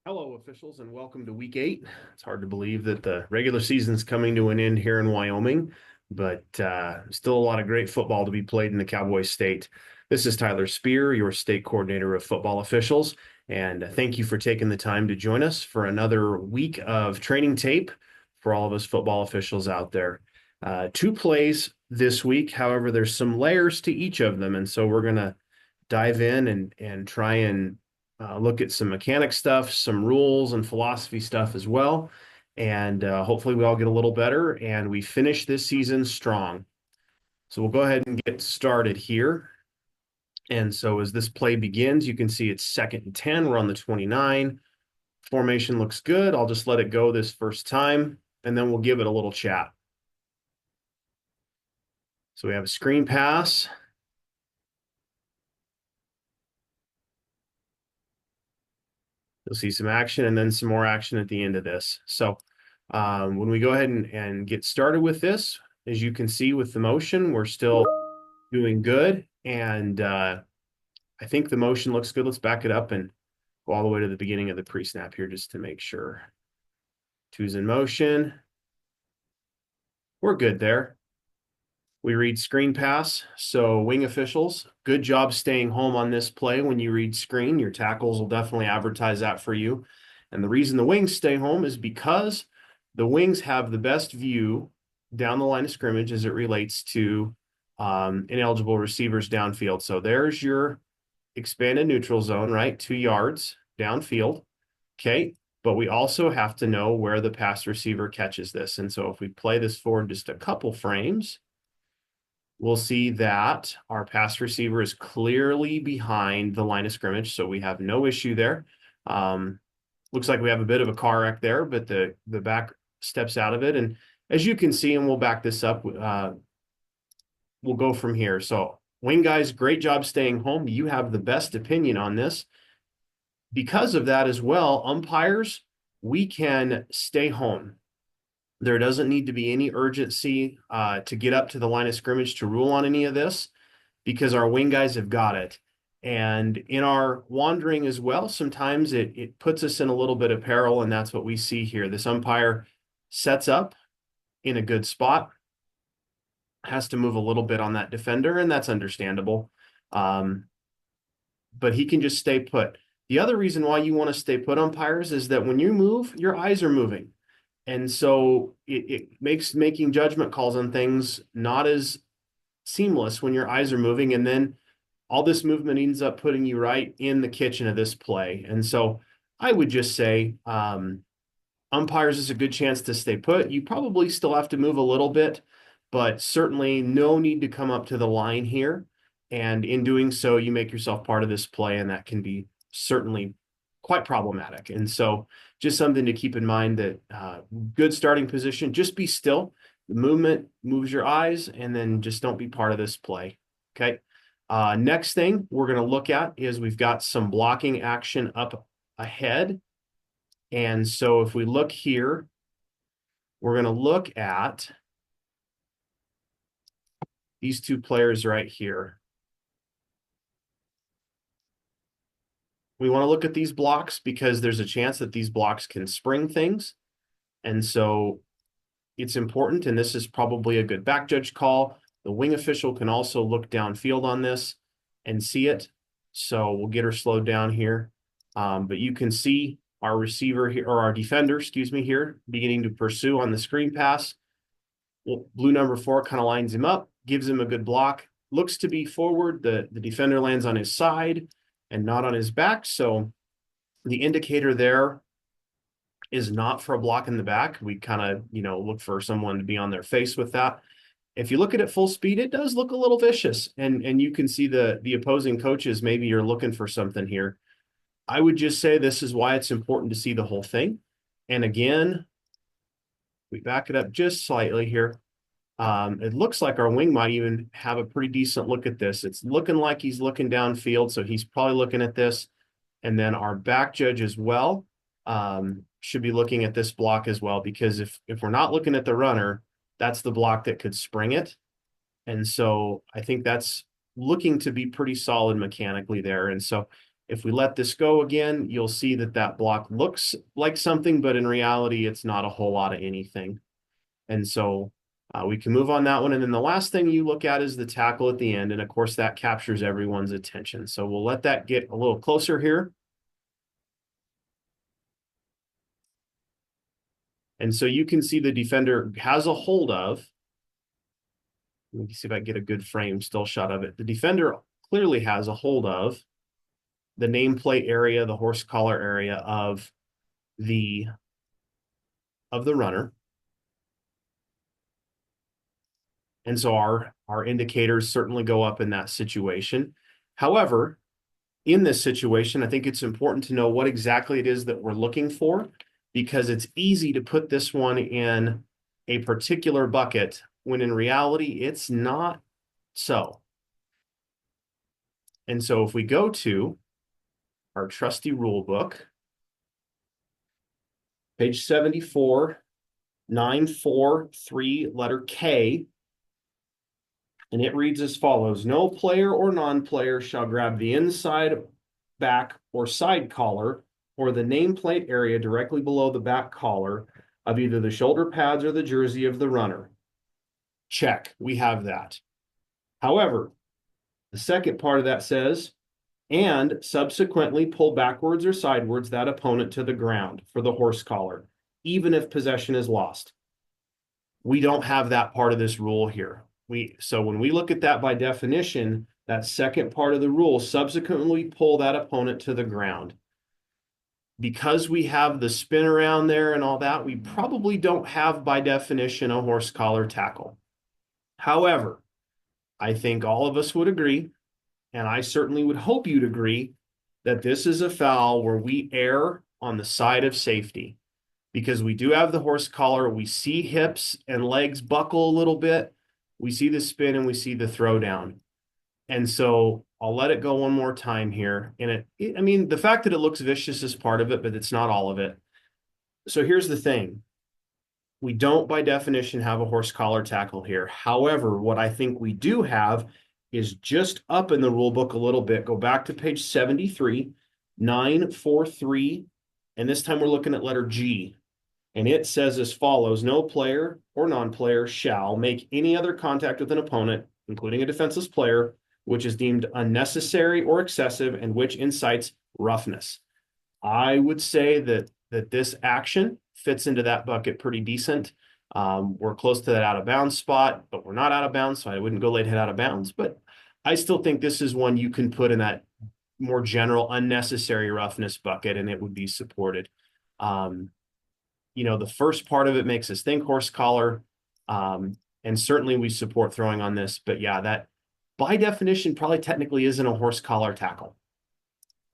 Hello, officials, and welcome to week 8. It's hard to believe that the regular season's coming to an end here in Wyoming, but still a lot of great football to be played in the Cowboy State. This is Tyler Spear, your state coordinator of football officials, and thank you for taking the time to join us for another week of training tape for all of us football officials out there. 2 plays this week. However, there's some layers to each of them, and so we're going to dive in and try and look at some mechanic stuff, some rules and philosophy stuff as well. And hopefully we all get a little better and we finish this season strong. So we'll go ahead and get started here. And so as this play begins, you can see it's 2nd and 10. We're on the 29. Formation looks good. I'll just let it go this first time, and then we'll give it a little chat. So we have a screen pass. You'll see some action and then some more action at the end of this. So when we go ahead and get started with this, as you can see with the motion, we're still doing good. And I think the motion looks good. Let's back it up and go all the way to the beginning of the pre-snap here just to make sure. 2's in motion. We're good there. We read screen pass. So wing officials, good job staying home on this play. When you read screen, your tackles will definitely advertise that for you. And the reason the wings stay home is because the wings have the best view down the line of scrimmage as it relates to ineligible receivers downfield. So there's your expanded neutral zone, right? 2 yards downfield. Okay. But we also have to know where the pass receiver catches this. And so if we play this forward just a couple frames, we'll see that our pass receiver is clearly behind the line of scrimmage. So we have no issue there. Looks like we have a bit of a car wreck there, but the back steps out of it. And as you can see, and we'll back this up, we'll go from here. So wing guys, great job staying home. You have the best opinion on this. Because of that as well, umpires, we can stay home. There doesn't need to be any urgency to get up to the line of scrimmage to rule on any of this because our wing guys have got it. And in our wandering as well, sometimes it puts us in a little bit of peril, and that's what we see here. This umpire sets up in a good spot, has to move a little bit on that defender, and that's understandable. But he can just stay put. The other reason why you want to stay put, umpires, is that when you move, your eyes are moving. And so it makes making judgment calls on things not as seamless when your eyes are moving. And then all this movement ends up putting you right in the kitchen of this play. And so I would just say umpires is a good chance to stay put. You probably still have to move a little bit, but certainly no need to come up to the line here. And in doing so, you make yourself part of this play, and that can be certainly quite problematic. And so just something to keep in mind that good starting position, just be still. The movement moves your eyes, and then just don't be part of this play. Okay. Next thing we're going to look at is we've got some blocking action up ahead. And so if we look here, we're going to look at these 2 players right here. We want to look at these blocks because there's a chance that these blocks can spring things. And so it's important, and this is probably a good back judge call. The wing official can also look downfield on this and see it. So we'll get her slowed down here. But you can see our receiver here, or our defender, excuse me, here, beginning to pursue on the screen pass. Well, blue number 4 kind of lines him up, gives him a good block, looks to be forward. The defender lands on his side and not on his back. So the indicator there is not for a block in the back. We kind of, look for someone to be on their face with that. If you look at it full speed, it does look a little vicious. And you can see the opposing coaches, maybe you're looking for something here. I would just say this is why it's important to see the whole thing. And again, we back it up just slightly here. It looks like our wing might even have a pretty decent look at this. It's looking like he's looking downfield, so he's probably looking at this. And then our back judge as well should be looking at this block as well, because if we're not looking at the runner, that's the block that could spring it. And so I think that's looking to be pretty solid mechanically there. And so If we let this go again, you'll see that that block looks like something, but in reality, it's not a whole lot of anything. And so we can move on that one. And then the last thing you look at is the tackle at the end. And of course, that captures everyone's attention. So we'll let that get a little closer here. And so you can see the defender has a hold of, let me see if I can get a good frame still shot of it. The defender clearly has a hold of the nameplate area, the horse collar area of the runner. And so our indicators certainly go up in that situation. However, in this situation, I think it's important to know what exactly it is that we're looking for, because it's easy to put this one in a particular bucket when in reality, it's not so. And so if we go to our trusty rule book, page 74, 943, letter K, and it reads as follows: no player or non-player shall grab the inside, back, or side collar, or the nameplate area directly below the back collar of either the shoulder pads or the jersey of the runner. Check, we have that. However, the second part of that says, and subsequently pull backwards or sidewards that opponent to the ground for the horse collar, even if possession is lost. We don't have that part of this rule here. So when we look at that by definition, that second part of the rule, subsequently pull that opponent to the ground. Because we have the spin around there and all that, we probably don't have by definition a horse collar tackle. However, I think all of us would agree, and I certainly would hope you'd agree, that this is a foul where we err on the side of safety, because we do have the horse collar. We see hips and legs buckle a little bit. We see the spin and we see the throwdown. And so I'll let it go one more time here. And I mean, the fact that it looks vicious is part of it, but it's not all of it. So here's the thing. We don't, by definition, have a horse collar tackle here. However, what I think we do have is just up in the rule book a little bit. Go back to page 73, 943, and this time we're looking at letter G. And it says as follows: no player or non-player shall make any other contact with an opponent, including a defenseless player, which is deemed unnecessary or excessive and which incites roughness. I would say that this action fits into that bucket pretty decent. We're close to that out of bounds spot, but we're not out of bounds, so I wouldn't go late hit out of bounds. But I still think this is one you can put in that more general unnecessary roughness bucket, and it would be supported. You know, the first part of it makes us think horse collar, and certainly we support throwing on this. But yeah, that by definition probably technically isn't a horse collar tackle.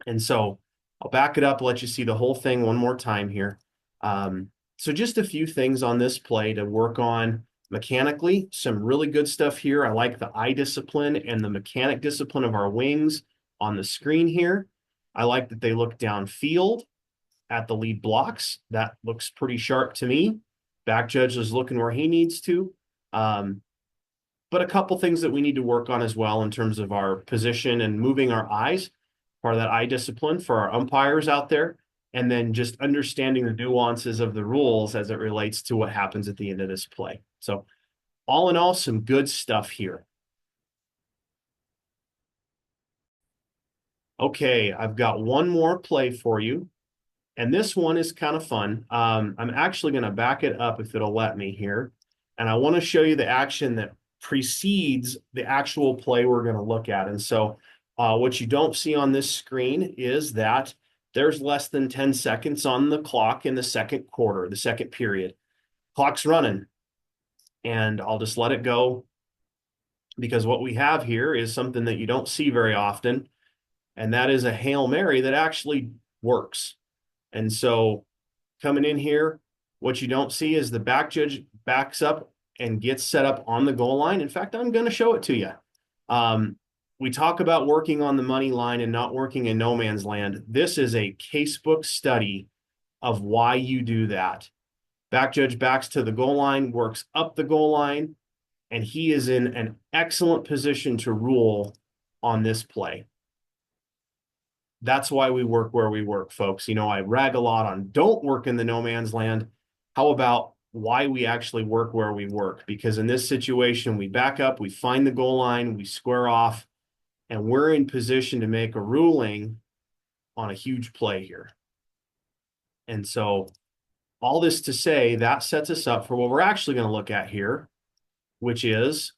And so I'll back it up, let you see the whole thing one more time here. So just a few things on this play to work on mechanically. Some really good stuff here. I like the eye discipline and the mechanic discipline of our wings on the screen here. I like that they look downfield at the lead blocks. That looks pretty sharp to me. Back judge is looking where he needs to. But a couple things that we need to work on as well in terms of our position and moving our eyes, part of that eye discipline for our umpires out there, and then just understanding the nuances of the rules as it relates to what happens at the end of this play. So all in all, some good stuff here. Okay, I've got one more play for you, and this one is kind of fun. I'm actually going to back it up if it'll let me here, and I want to show you the action that precedes the actual play we're going to look at. And so what you don't see on this screen is that there's less than 10 seconds on the clock in the second quarter, the second period. Clock's running, and I'll just let it go, because what we have here is something that you don't see very often, and that is a Hail Mary that actually works. And so coming in here, what you don't see is the back judge backs up and gets set up on the goal line. In fact, I'm going to show it to you. We talk about working on the money line and not working in no man's land. This is a casebook study of why you do that. Back judge backs to the goal line, works up the goal line, and he is in an excellent position to rule on this play. that's why we work where we work, folks. You know, I rag a lot on don't work in the no man's land. How about why we actually work where we work? Because in this situation, we back up, we find the goal line, we square off, and we're in position to make a ruling on a huge play here. And so all this to say, that sets us up for what we're actually going to look at here, which is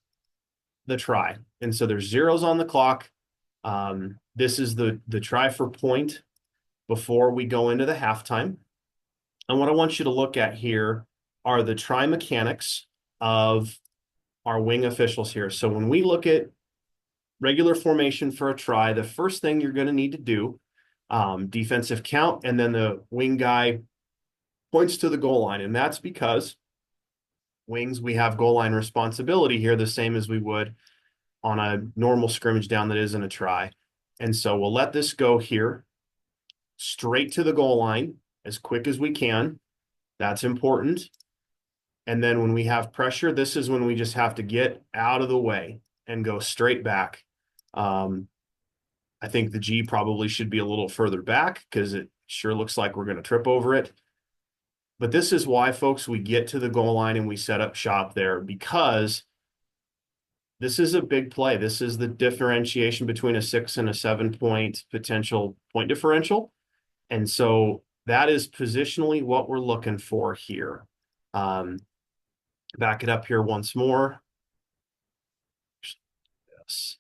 the try. And so there's zeros on the clock. This is the try for point before we go into the halftime. And what I want you to look at here are the try mechanics of our wing officials here. So when we look at regular formation for a try, the first thing you're going to need to do, defensive count, and then the wing guy points to the goal line. And that's because wings, we have goal line responsibility here, the same as we would on a normal scrimmage down that isn't a try. And so we'll let this go here straight to the goal line as quick as we can. That's important. And then when we have pressure, this is when we just have to get out of the way and go straight back. I think the G probably should be a little further back because it sure looks like we're going to trip over it. But this is why, folks, we get to the goal line and we set up shop there, because this is a big play. This is the differentiation between a 6 and a 7 point potential point differential. And so that is positionally what we're looking for here. Back it up here once more. Yes.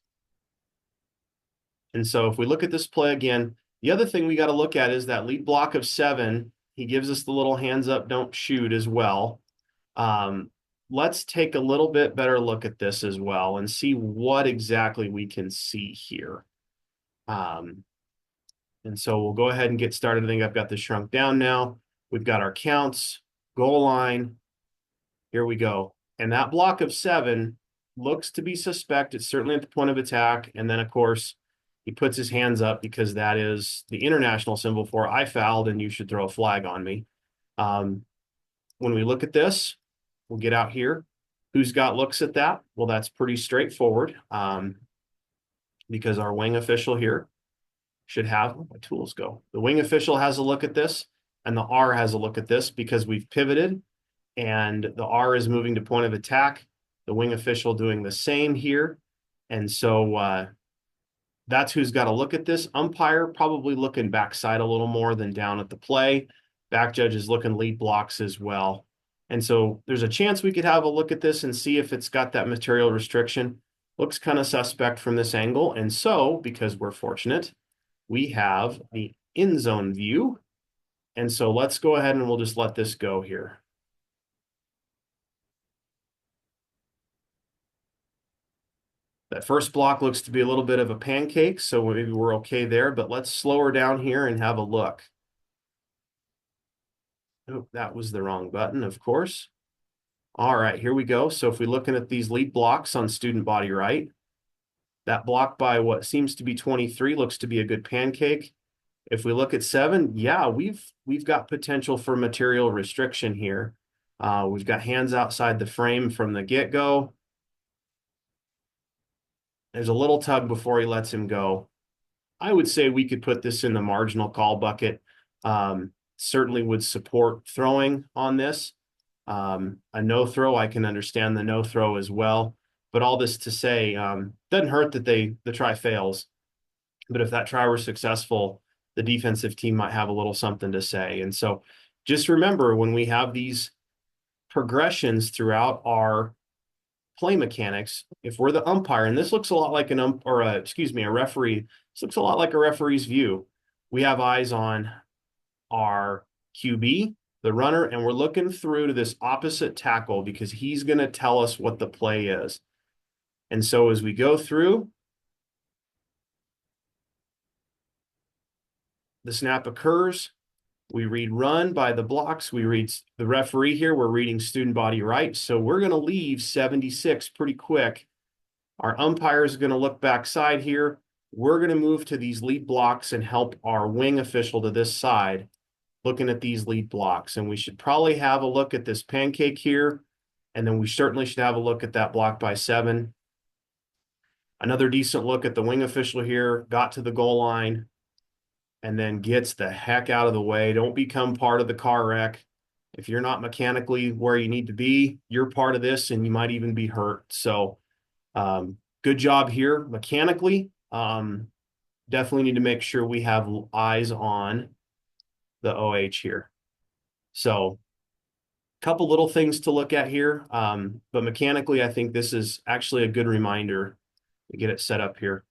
And so if we look at this play again, the other thing we got to look at is that lead block of 7. He gives us the little hands up, don't shoot as well. Let's take a little bit better look at this as well and see what exactly we can see here. And so we'll go ahead and get started. I think I've got this shrunk down now. We've got our counts, goal line. Here we go. And that block of 7 looks to be suspect. It's certainly at the point of attack. And then, of course, he puts his hands up because that is the international symbol for I fouled and you should throw a flag on me. When we look at this, we'll get out here. Who's got looks at that? Well, that's pretty straightforward because our wing official here should have, where my tools go. The wing official has a look at this and the R has a look at this because we've pivoted and the R is moving to point of attack. The wing official doing the same here. And so that's who's got to look at this. Umpire probably looking backside a little more than down at the play. Back judge is looking lead blocks as well. And so there's a chance we could have a look at this and see if it's got that material restriction. Looks kind of suspect from this angle. And so, because we're fortunate, we have the in zone view. And so let's go ahead and we'll just let this go here. That first block looks to be a little bit of a pancake, so maybe we're okay there, but let's slow her down here and have a look. Oh, that was the wrong button, of course. All right, here we go. So if we're looking at these lead blocks on student body right, that block by what seems to be 23 looks to be a good pancake. If we look at 7, yeah, we've got potential for material restriction here. We've got hands outside the frame from the get-go. There's a little tug before he lets him go. I would say we could put this in the marginal call bucket. Certainly would support throwing on this. A no throw, I can understand the no throw as well. But all this to say, doesn't hurt that the try fails. But if that try were successful, the defensive team might have a little something to say. And so just remember, when we have these progressions throughout our play mechanics, if we're the umpire, and this looks a lot like a referee, this looks a lot like a referee's view. We have eyes on our QB, the runner, and we're looking through to this opposite tackle because he's going to tell us what the play is. And so as we go through, the snap occurs. We read run by the blocks. We read the referee here. We're reading student body right. So we're going to leave 76 pretty quick. Our umpire is going to look backside here. We're going to move to these lead blocks and help our wing official to this side, looking at these lead blocks. And we should probably have a look at this pancake here. And then we certainly should have a look at that block by 7. Another decent look at the wing official here, got to the goal line. and then gets the heck out of the way. Don't become part of the car wreck. If you're not mechanically where you need to be, you're part of this and you might even be hurt. So good job here mechanically. Definitely need to make sure we have eyes on the OH here. So a couple little things to look at here. But mechanically, I think this is actually a good reminder to get it set up here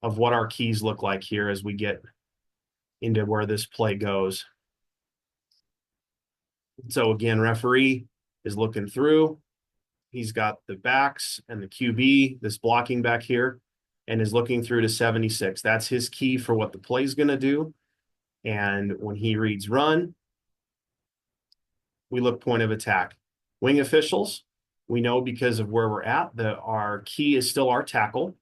of what our keys look like here as we get into where this play goes. So again, referee is looking through. He's got the backs and the QB, this blocking back here, and is looking through to 76. That's his key for what the play is going to do. And when he reads run, we look point of attack. Wing officials, we know because of where we're at that our key is still our tackle.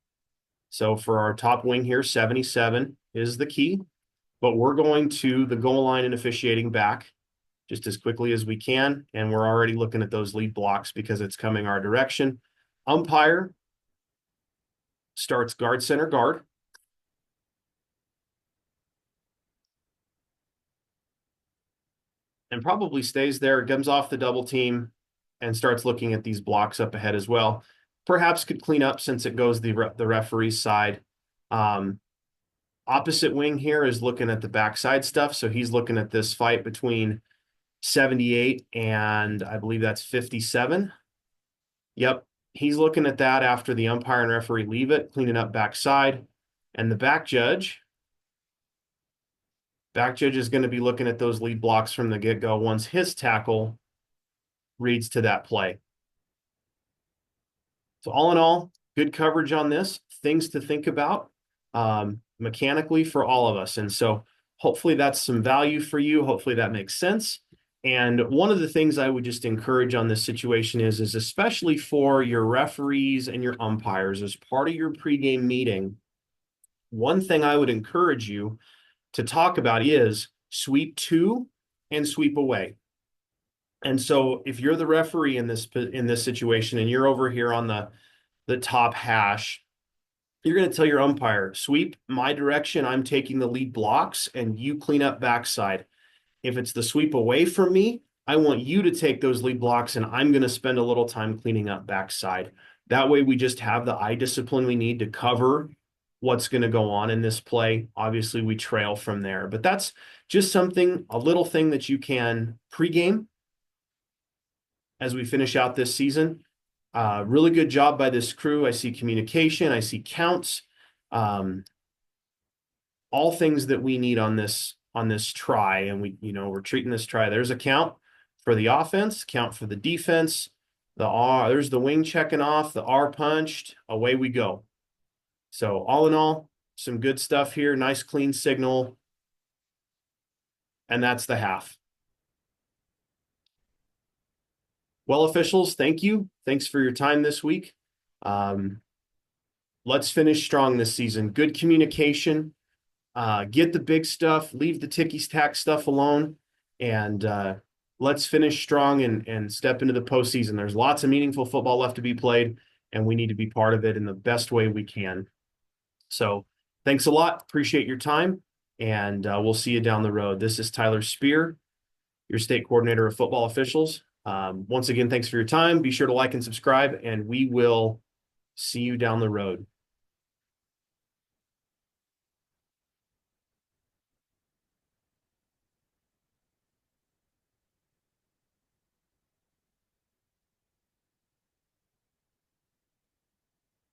So for our top wing here, 77 is the key. But we're going to the goal line and officiating back just as quickly as we can. And we're already looking at those lead blocks because it's coming our direction. Umpire starts guard, center, guard. And probably stays there, comes off the double team and starts looking at these blocks up ahead as well. Perhaps could clean up since it goes the referee's side. Opposite wing here is looking at the backside stuff. So he's looking at this fight between 78 and I believe that's 57. Yep. He's looking at that after the umpire and referee leave it, cleaning up backside. And the back judge is going to be looking at those lead blocks from the get-go once his tackle reads to that play. So all in all, good coverage on this, things to think about mechanically for all of us. And so hopefully that's some value for you. Hopefully that makes sense. And one of the things I would just encourage on this situation is especially for your referees and your umpires as part of your pregame meeting, one thing I would encourage you to talk about is sweep to and sweep away. And so if you're the referee in this situation and you're over here on the top hash, you're going to tell your umpire, sweep my direction, I'm taking the lead blocks, and you clean up backside. If it's the sweep away from me, I want you to take those lead blocks and I'm going to spend a little time cleaning up backside. That way we just have the eye discipline we need to cover what's going to go on in this play. Obviously we trail from there, but that's just something, a little thing that you can pregame as we finish out this season. Really good job by this crew. I see communication, I see counts, all things that we need on this try. And we're treating this try. There's a count for the offense, count for the defense, the R, there's the wing checking off, the R punched, away we go. So all in all, some good stuff here, nice clean signal. And that's the half. Well, officials, thank you. Thanks for your time this week. Let's finish strong this season. Good communication. Get the big stuff, leave the ticky-tack stuff alone, and let's finish strong and step into the postseason. There's lots of meaningful football left to be played, and we need to be part of it in the best way we can. So thanks a lot. Appreciate your time, and we'll see you down the road. This is Tyler Spear, your state coordinator of football officials. Once again, thanks for your time. Be sure to like and subscribe, and we will see you down the road.